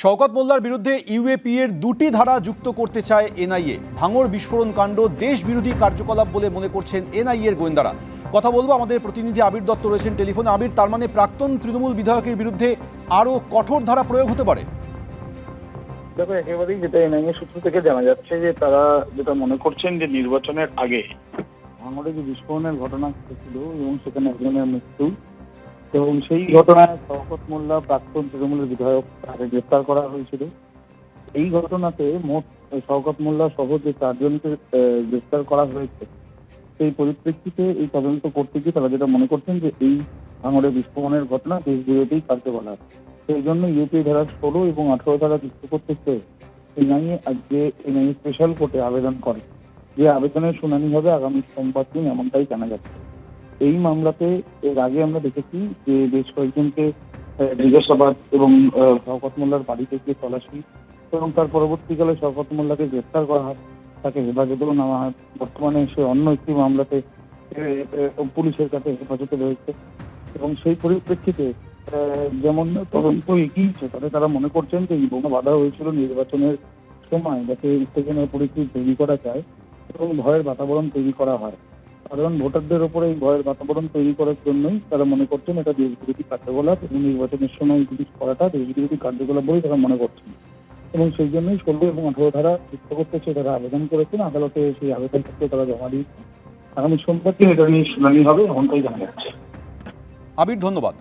শওকত মোল্লার বিরুদ্ধে ইউএপি এর দুটি ধারা যুক্ত করতে চায় এনআইএ। ভাঙড় বিস্ফোরণ কাণ্ড দেশ বিরোধী কার্যকলাপ বলে মনে করছেন এনআইএ এর গোয়েন্দারা। কথা বলবো, আমাদের প্রতিনিধি আবির দত্ত রয়েছেন টেলিফোনে। আবির, তার মানে প্রাক্তন তৃণমূল বিধায়কের বিরুদ্ধে আরও কঠোর ধারা প্রয়োগ হতে পারে? দেখো, একেবারেই যেটা এনআইএ সূত্র থেকে জানা যাচ্ছে যে তারা যেটা মনে করছেন যে নির্বাচনের আগে ভাঙড়ে যে বিস্ফোরণের ঘটনা ঘটেছিল এবং সেখানে একজনের মৃত্যু, এবং সেই ঘটনায় শওকত মোল্লা প্রাক্তন তৃণমূলের বিধায়ক, তাকে গ্রেপ্তার করা হয়েছিল। এই ঘটনাতে মোট শওকত মোল্লা সহ যে চারজনকে গ্রেপ্তার করা হয়েছে, সেই পরিপ্রেক্ষিতে এই তদন্ত করতে গিয়ে তারা যেটা মনে করছেন যে এই ভাঙড়ে বিস্ফোরণের ঘটনা দেশ বিরোধী কার্যকলাপ, সেই জন্য ইউপি ধারা 16 এবং 18 ধারা যুক্ত করতে চেয়ে এনআইএ আজকে এনআইএ স্পেশাল কোর্টে আবেদন করে। যে আবেদনের শুনানি হবে আগামী সোমবার দিন, এমনটাই জানা যাচ্ছে। এই মামলাতে এর আগে আমরা দেখেছি যে বেশ কয়েকজনকে জিজ্ঞাসাবাদ এবং শওকত মোল্লার বাড়িতে গিয়ে তল্লাশি, এবং তার পরবর্তীকালে শওকত মোল্লাকে গ্রেপ্তার করা হয়, তাকে হেফাজতেও নেওয়া হয়। বর্তমানে সে অন্য একটি মামলাতে পুলিশের কাছে হেফাজতে রয়েছে, এবং সেই পরিপ্রেক্ষিতে যেমন তদন্ত এগিয়েছে, তাতে তারা মনে করছেন যে এই বোমা বাধা হয়েছিল নির্বাচনের সময়, যাতে উত্তেজনার পরিস্থিতি তৈরি করা যায় এবং ভয়ের বাতাবরণ তৈরি করা হয়। সাধারণ ভোটারদের উপরে এই ভয়ের বাতাবরণ তৈরি করার জন্যই তারা মনে করছেন এটা দেশবিরোধী কার্যকলাপ, এবং নির্বাচনের সময় পুলিশ করাটা দেশবিরোধী কার্যকলাপ বলেই তারা মনে করছেন। এবং সেই জন্যই 16 এবং 18 ধারা যুক্ত করতে চেয়ে তারা আবেদন করেছেন। আদালতে সেই আবেদনপত্র তারা জমা দিয়েছেন। আগামী সোমবার দিন এটা নিয়ে শুনানি হবে, এমনটাই জানা যাচ্ছে। আবির, ধন্যবাদ।